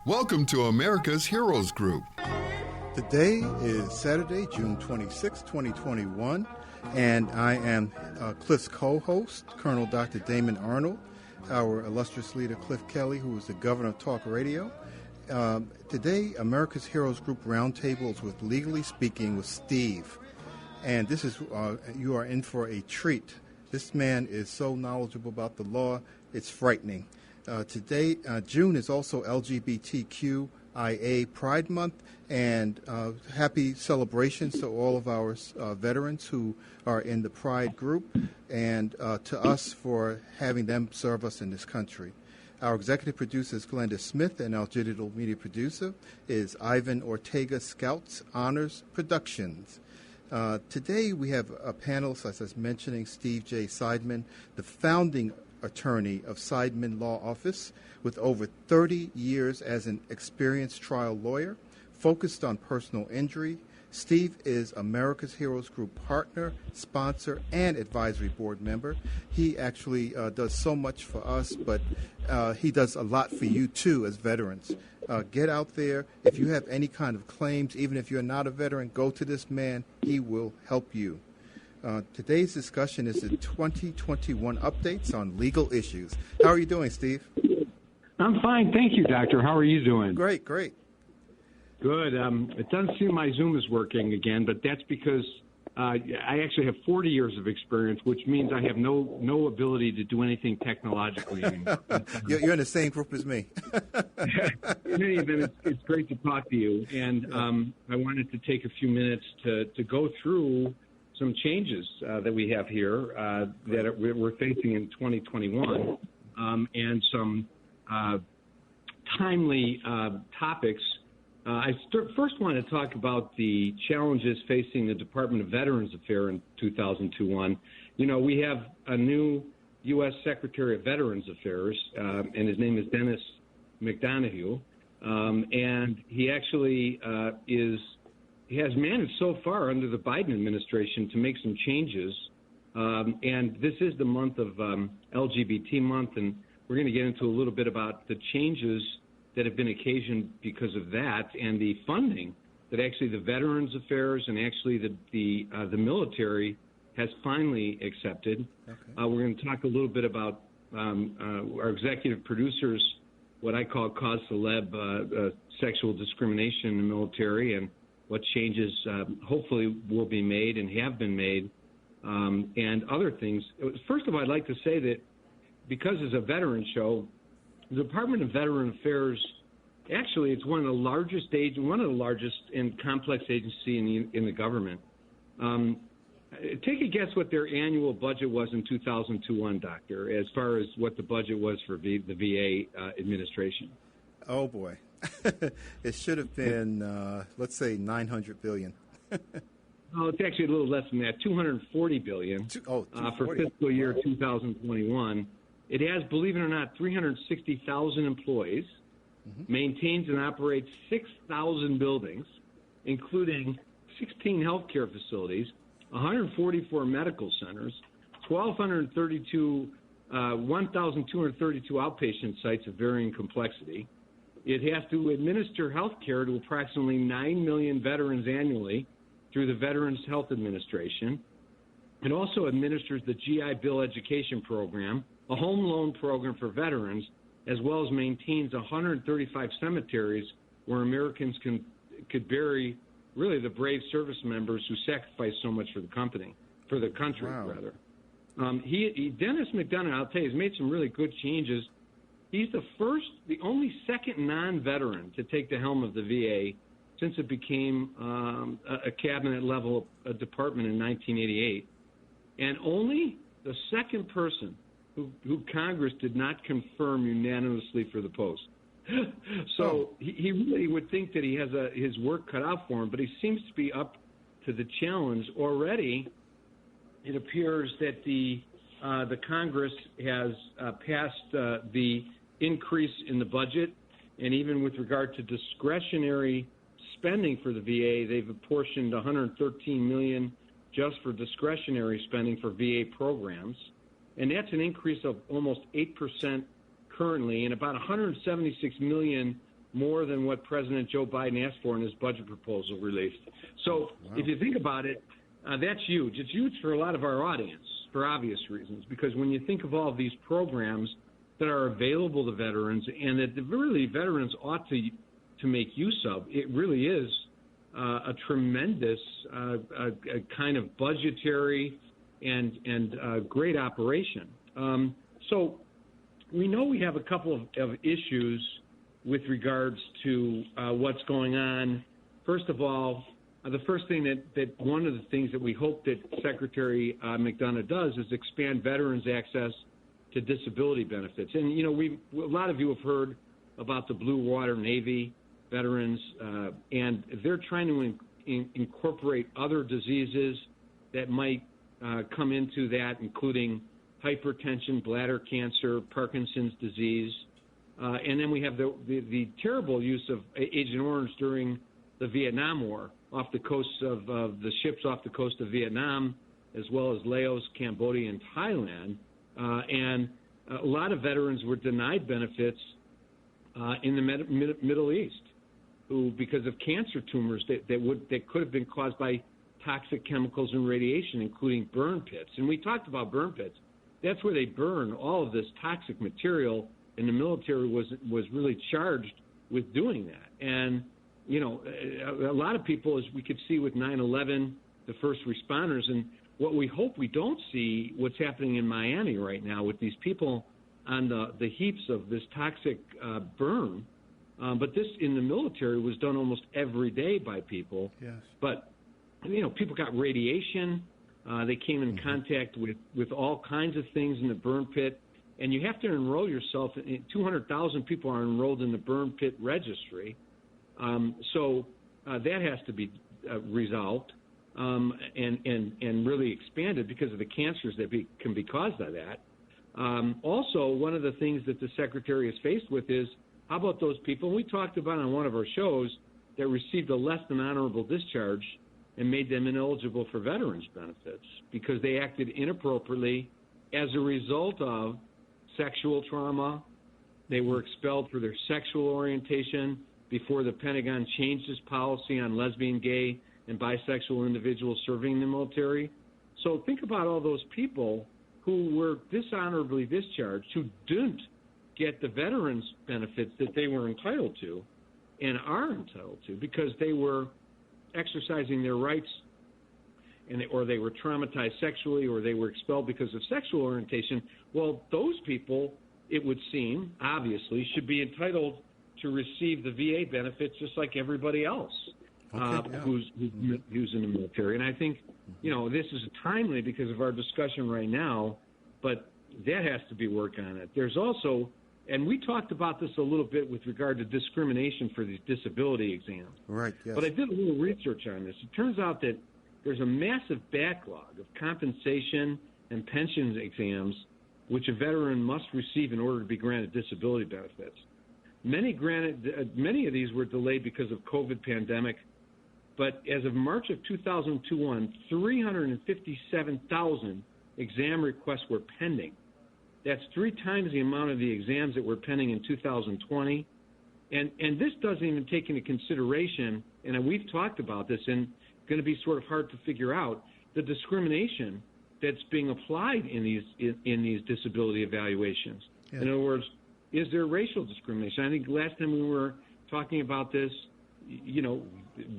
Welcome to America's Heroes Group. Today is Saturday, June 26, 2021, and I am Cliff's co-host, Colonel Dr. Damon Arnold, our illustrious leader, Cliff Kelly, who is the governor of Talk Radio. Today, America's Heroes Group Roundtable is with Legally Speaking with Steve, and this is you are in for a treat. This man is so knowledgeable about the law, it's frightening. Today, June is also LGBTQIA Pride Month, and happy celebrations to all of our veterans who are in the Pride group, and to us for having them serve us in this country. Our executive producer is Glenda Smith, and our digital media producer is Ivan Ortega Scouts Honors Productions. Today we have a panelist, as I was mentioning, Steve J. Seidman, the founding attorney of Seidman Law Office, with over 30 years as an experienced trial lawyer focused on personal injury. Steve is America's Heroes Group partner, sponsor, and advisory board member. He actually does so much for us, but he does a lot for you, too, as veterans. Get out there. If you have any kind of claims, even if you're not a veteran, go to this man. He will help you. Today's discussion is the 2021 updates on legal issues. How are you doing, Steve? I'm fine. Thank you, Doctor. How are you doing? Great, great. Good. It doesn't seem my Zoom is working again, but that's because I actually have 40 years of experience, which means I have no ability to do anything technologically anymore. You're in the same group as me. In any event, it's great to talk to you, and I wanted to take a few minutes to go through some changes that we have here that we're facing in 2021, and some timely topics. I first want to talk about the challenges facing the Department of Veterans Affairs in 2021. You know, we have a new U.S. Secretary of Veterans Affairs, and his name is Dennis McDonough, and he actually he has managed so far under the Biden administration to make some changes, and this is the month of LGBT month, and we're going to get into a little bit about the changes that have been occasioned because of that, and the funding that actually the Veterans Affairs and actually the military has finally accepted. Okay. We're going to talk a little bit about our executive producers, what I call cause celeb sexual discrimination in the military, and what changes hopefully will be made and have been made, and other things. First of all, I'd like to say that because it's a veteran show, the Department of Veteran Affairs, actually, it's one of the largest and complex agency in the government. Take a guess what their annual budget was in 2021, Doctor, as far as what the budget was for the VA administration. Oh, boy. It should have been, let's say, $900 billion. Oh, it's actually a little less than that, $240 billion for fiscal year 2021. It has, believe it or not, 360,000 employees, maintains and operates 6,000 buildings, including 16 healthcare facilities, 144 medical centers, 1,232 outpatient sites of varying complexity. It has to administer health care to approximately 9 million veterans annually through the Veterans Health Administration. It also administers the GI Bill education program, a home loan program for veterans, as well as maintains 135 cemeteries where Americans could bury really the brave service members who sacrificed so much for the country. Wow. Rather. Dennis McDonough, I'll tell you, has made some really good changes. He's the only second non-veteran to take the helm of the VA since it became a cabinet-level department in 1988, and only the second person who Congress did not confirm unanimously for the post. So he really would think that he has his work cut out for him, but he seems to be up to the challenge already. It appears that the Congress has passed the increase in the budget, and even with regard to discretionary spending for the VA, they've apportioned $113 million just for discretionary spending for VA programs. And that's an increase of almost 8% currently, and about $176 million more than what President Joe Biden asked for in his budget proposal released. So if you think about it, that's huge. It's huge for a lot of our audience for obvious reasons, because when you think of all of these programs that are available to veterans and that really veterans ought to make use of, it really is a tremendous kind of budgetary and great operation. So we know we have a couple of issues with regards to what's going on. First of all, the first thing that one of the things that we hope that Secretary McDonough does is expand veterans' access to disability benefits. And, you know, a lot of you have heard about the Blue Water Navy veterans, and they're trying to incorporate other diseases that might come into that, including hypertension, bladder cancer, Parkinson's disease. And then we have the terrible use of Agent Orange during the Vietnam War off the coasts of the ships off the coast of Vietnam, as well as Laos, Cambodia, and Thailand. And a lot of veterans were denied benefits in the Middle East, who, because of cancer tumors that could have been caused by toxic chemicals and radiation, including burn pits. And we talked about burn pits. That's where they burn all of this toxic material, and the military was really charged with doing that. And, you know, a lot of people, as we could see with 9/11, the first responders, and what we hope we don't see what's happening in Miami right now with these people on the heaps of this toxic burn. But this in the military was done almost every day by people. Yes. But, you know, people got radiation. They came in contact with all kinds of things in the burn pit. And you have to enroll yourself. 200,000 people are enrolled in the burn pit registry. So that has to be resolved and really expanded because of the cancers that can be caused by that. Also, one of the things that the Secretary is faced with is, how about those people, and we talked about on one of our shows, that received a less than honorable discharge and made them ineligible for veterans benefits because they acted inappropriately as a result of sexual trauma. They were expelled for their sexual orientation before the Pentagon changed its policy on lesbian, gay, and bisexual individuals serving in the military. So think about all those people who were dishonorably discharged, who didn't get the veterans benefits that they were entitled to and are entitled to because they were exercising their rights or they were traumatized sexually or they were expelled because of sexual orientation. Well, those people, it would seem, obviously, should be entitled to receive the VA benefits just like everybody else who's in the military. And I think, you know, this is timely because of our discussion right now, but that has to be worked on it. There's also, and we talked about this a little bit with regard to discrimination for these disability exams. Right, yes. But I did a little research on this. It turns out that there's a massive backlog of compensation and pensions exams which a veteran must receive in order to be granted disability benefits. Many of these were delayed because of COVID pandemic, but as of March of 2021, 357,000 exam requests were pending. That's 3 times the amount of the exams that were pending in 2020. And this doesn't even take into consideration, and we've talked about this, and it's going to be sort of hard to figure out, the discrimination that's being applied in these disability evaluations. Yeah. In other words, is there racial discrimination? I think last time we were talking about this, you know,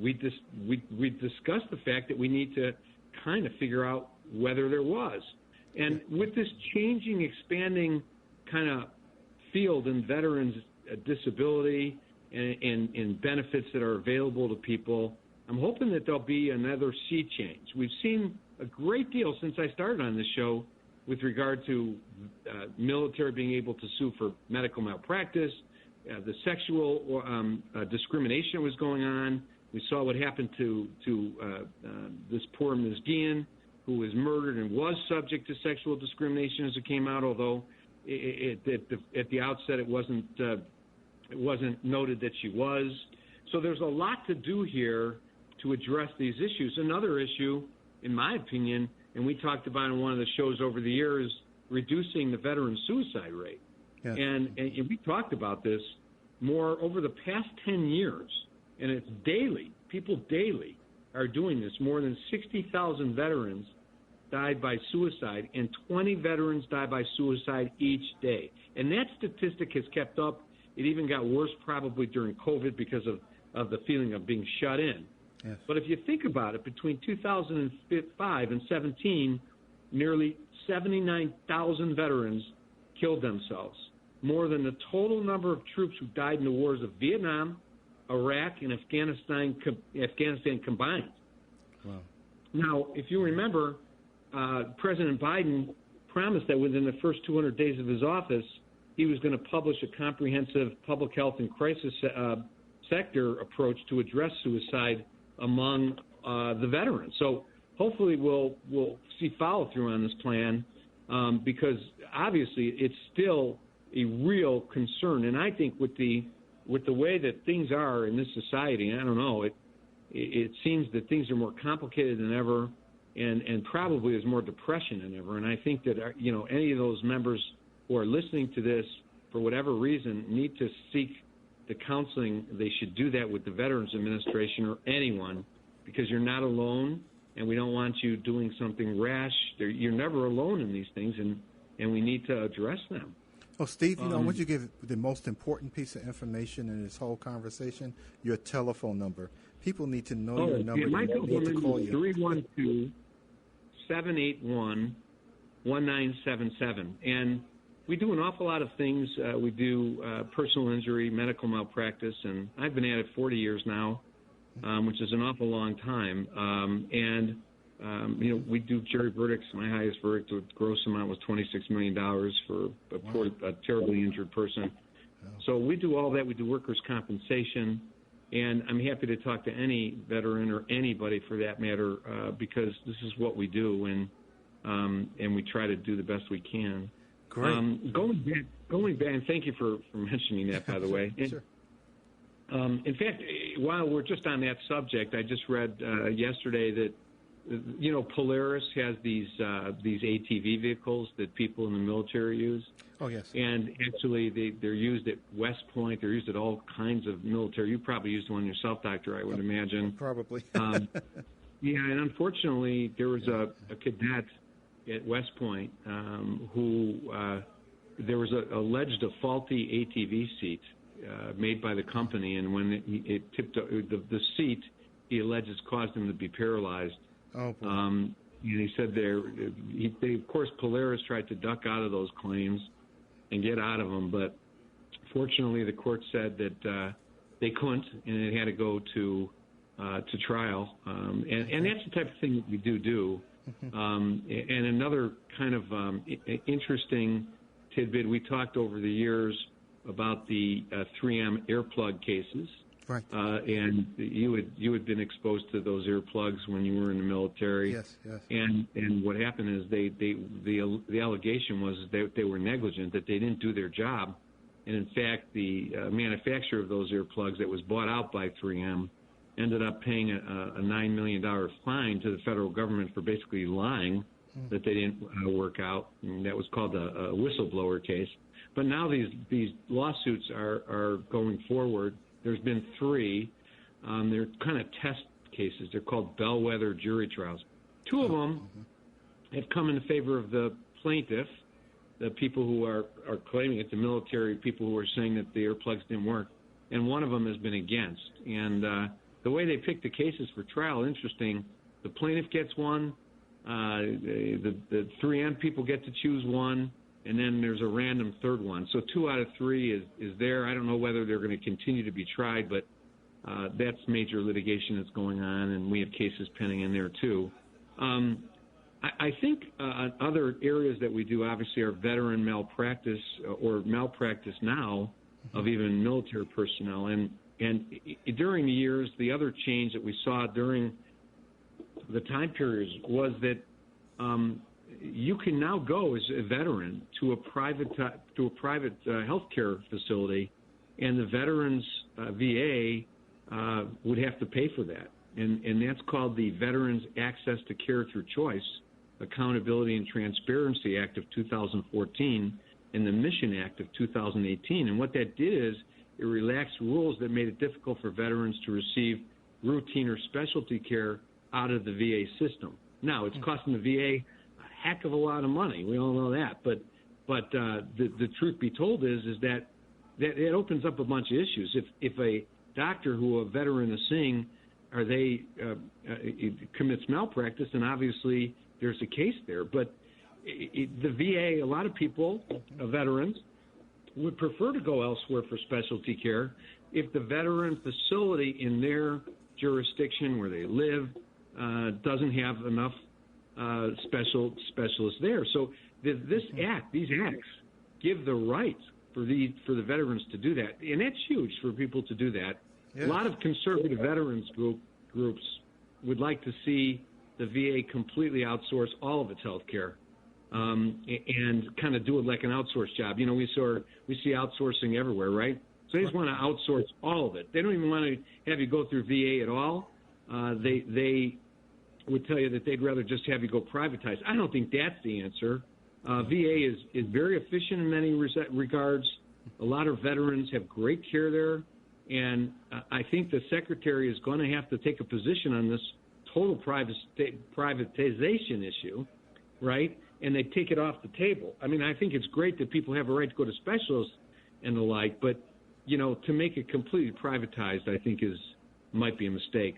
we discussed the fact that we need to kind of figure out whether there was. And with this changing, expanding kind of field in veterans' disability and benefits that are available to people, I'm hoping that there'll be another sea change. We've seen a great deal since I started on this show with regard to military being able to sue for medical malpractice, the sexual discrimination that was going on. We saw what happened to this poor Ms. Guillen, who was murdered and was subject to sexual discrimination as it came out, although at the outset it wasn't noted that she was. So there's a lot to do here to address these issues. Another issue, in my opinion, and we talked about in one of the shows over the years, reducing the veteran suicide rate. Yes. And we talked about this. over the past 10 years, and it's daily, people daily are doing this, more than 60,000 veterans died by suicide, and 20 veterans die by suicide each day. And that statistic has kept up. It even got worse probably during COVID because of the feeling of being shut in. Yes. But if you think about it, between 2005 and 17, nearly 79,000 veterans killed themselves, more than the total number of troops who died in the wars of Vietnam, Iraq, and Afghanistan combined. Wow. Now, if you remember, President Biden promised that within the first 200 days of his office, he was going to publish a comprehensive public health and crisis sector approach to address suicide among the veterans. So hopefully we'll see follow through on this plan because obviously it's still a real concern. And I think with the way that things are in this society, I don't know, it seems that things are more complicated than ever, and probably there's more depression than ever. And I think that any of those members who are listening to this for whatever reason need to seek the counseling. They should do that with the Veterans Administration or anyone, because you're not alone, and we don't want you doing something rash. You're never alone in these things, and we need to address them. Oh, Steve, I want you to give the most important piece of information in this whole conversation, your telephone number. People need to know your number. Yeah, my they need to call you. 312-781-1977. And we do an awful lot of things. We do personal injury, medical malpractice, and I've been at it 40 years now, which is an awful long time. We do jury verdicts. My highest verdict, the gross amount was $26 million for a terribly injured person. Wow. So we do all that. We do workers' compensation, and I'm happy to talk to any veteran or anybody for that matter because this is what we do, and we try to do the best we can. Great. Going back, and thank you for mentioning that, by the way. Sure. In fact, while we're just on that subject, I just read yesterday that Polaris has these ATV vehicles that people in the military use. Oh, yes. And actually, they're used at West Point. They're used at all kinds of military. You probably used one yourself, Doctor, I would imagine. Probably. Yeah, and unfortunately, there was a cadet at West Point who there was alleged a faulty ATV seat made by the company, and when it tipped the seat, he alleges caused him to be paralyzed. Oh, boy. And he said of course, Polaris tried to duck out of those claims and get out of them, but fortunately, the court said that they couldn't, and it had to go to trial. And that's the type of thing that we do. And another kind of interesting tidbit, we talked over the years about the 3M earplug cases. Right. And you had been exposed to those earplugs when you were in the military. Yes, yes. And what happened is the allegation was that they were negligent, that they didn't do their job. And in fact, the manufacturer of those earplugs that was bought out by 3M ended up paying a $9 million fine to the federal government for basically lying that they didn't work out. And that was called a whistleblower case. But now these lawsuits are going forward. There's been 3. They're kind of test cases. They're called Bellwether jury trials. 2 of them have come in the favor of the plaintiff, the people who are claiming it, the military people who are saying that the earplugs didn't work, and one of them has been against. And the way they pick the cases for trial, interesting, the plaintiff gets one, the 3M people get to choose one, and then there's a random third one. So 2 out of 3 is there. I don't know whether they're going to continue to be tried, but that's major litigation that's going on, and we have cases pending in there too. I think other areas that we do obviously are veteran malpractice or malpractice now of even military personnel. And during the years, the other change that we saw during the time periods was that you can now go as a veteran to a private healthcare facility, and the veterans VA would have to pay for that, and that's called the Veterans Access to Care Through Choice, Accountability and Transparency Act of 2014, and the Mission Act of 2018. And what that did is it relaxed rules that made it difficult for veterans to receive routine or specialty care out of the VA system. Now, it's costing the VA a heck of a lot of money. We all know that. But the truth be told is that it opens up a bunch of issues. If a doctor who a veteran is seeing, commits malpractice, then obviously there's a case there. But the VA, a lot of people, veterans, would prefer to go elsewhere for specialty care if the veteran facility in their jurisdiction where they live doesn't have enough specialists there. So these acts give the right for the veterans to do that, and that's huge for people to do that. Yes. A lot of conservative veterans groups would like to see the VA completely outsource all of its health care and kind of do it like an outsourced job. You know, we see outsourcing everywhere, right? So they just want to outsource all of it. They don't even want to have you go through VA at all. They would tell you that they'd rather just have you go privatize. I don't think that's the answer. VA is very efficient in many regards. A lot of veterans have great care there. And I think the Secretary is going to have to take a position on this total privatization issue, right? And they take it off the table. I mean, I think it's great that people have a right to go to specialists and the like, but, you know, to make it completely privatized, I think might be a mistake.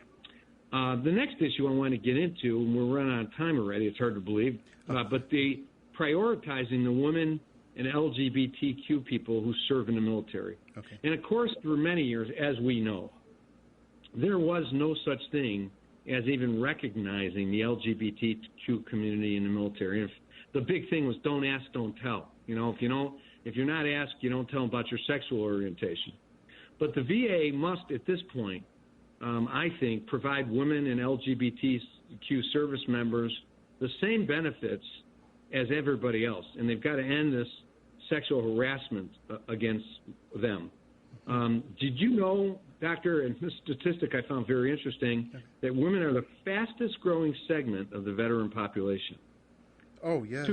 The next issue I want to get into, and we're running out of time already, it's hard to believe, but the prioritizing the women and LGBTQ people who serve in the military. Okay. And, of course, for many years, as we know, there was no such thing as even recognizing the LGBTQ community in the military. And the big thing was don't ask, don't tell. You know, if you're not asked, you don't tell them about your sexual orientation. But the VA must, at this point, I think, provide women and LGBTQ service members the same benefits as everybody else, and they've got to end this sexual harassment against them. Did you know, Doctor, and this statistic I found very interesting, that women are the fastest growing segment of the veteran population? Oh, yes.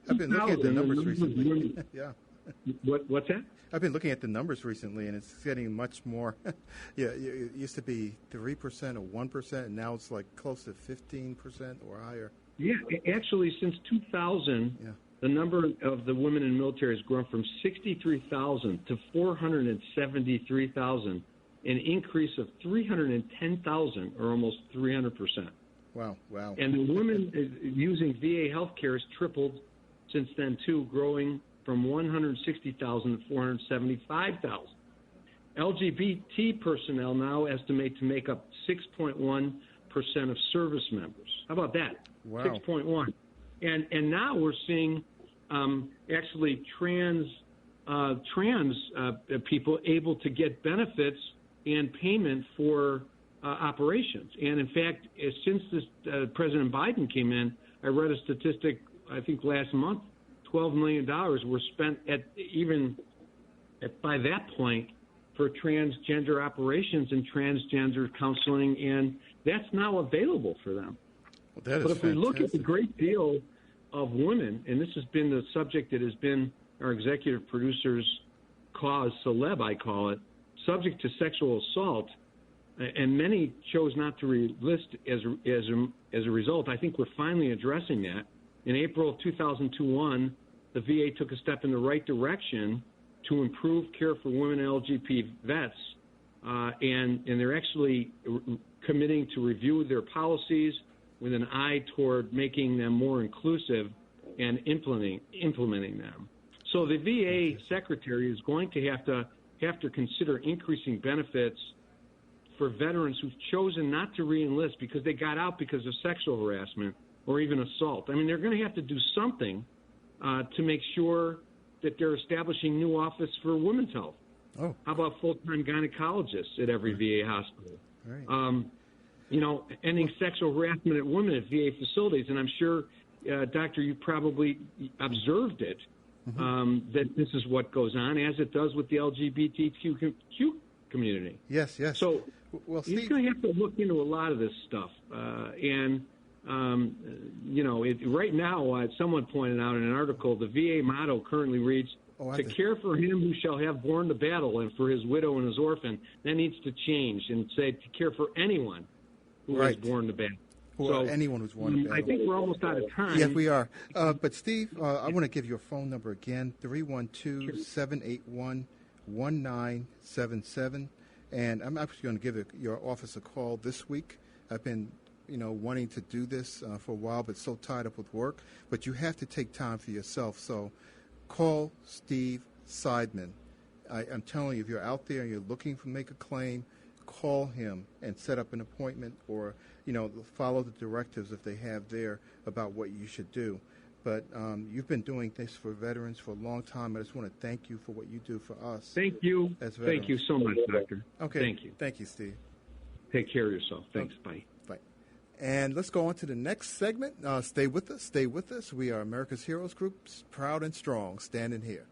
I've been looking at the numbers recently. Yeah. What's that? I've been looking at the numbers recently, and it's getting much more. Yeah, it used to be 3% or 1%, and now it's like close to 15% or higher. Yeah, actually, since 2000, the number of the women in the military has grown from 63,000 to 473,000, an increase of 310,000, or almost 300%. Wow. And the women using VA health care has tripled since then, too, growing from 160,000 to 475,000. LGBT personnel now estimate to make up 6.1% of service members. How about that? Wow. 6.1. And now we're seeing actually trans people able to get benefits and payment for operations. And in fact, since President Biden came in, I read a statistic, I think last month, $12 million were spent by that point for transgender operations and transgender counseling, and that's now available for them. Well, that is but if fantastic. we look at the great deal of women, and this has been the subject that has been our executive producer's cause celeb, I call it, subject to sexual assault, and many chose not to relist as a result. I think we're finally addressing that. In April of 2001, the VA took a step in the right direction to improve care for women and LGBT vets, and they're actually committing to review their policies with an eye toward making them more inclusive and implementing them. So the VA secretary is going to have to consider increasing benefits for veterans who've chosen not to re-enlist because they got out because of sexual harassment or even assault. I mean, they're going to have to do something to make sure that they're establishing new office for women's health. Oh. How about full-time gynecologists at every VA hospital? Right. Ending sexual harassment at women at VA facilities. And I'm sure, Doctor, you probably observed it, that this is what goes on, as it does with the LGBTQ community. Yes. So Steve, he's going to have to look into a lot of this stuff. Right now, someone pointed out in an article, the VA motto currently reads, to care for him who shall have borne the battle and for his widow and his orphan, that needs to change and say to care for anyone who has borne the battle. Anyone who's born the battle. I think we're almost out of time. Yes, we are. But, Steve, I want to give you a phone number again, 312-781-1977. And I'm actually going to give your office a call this week. I've been wanting to do this for a while, but so tied up with work. But you have to take time for yourself. So call Steve Seidman. I'm telling you, if you're out there and you're looking to make a claim, call him and set up an appointment, or follow the directives if they have there about what you should do. But you've been doing this for veterans for a long time. I just want to thank you for what you do for us. Thank you. As veterans. Thank you so much, Doctor. Okay. Thank you. Thank you, Steve. Take care of yourself. Thanks. Bye. Bye. And let's go on to the next segment. Stay with us. Stay with us. We are America's Heroes Group, proud and strong, standing here.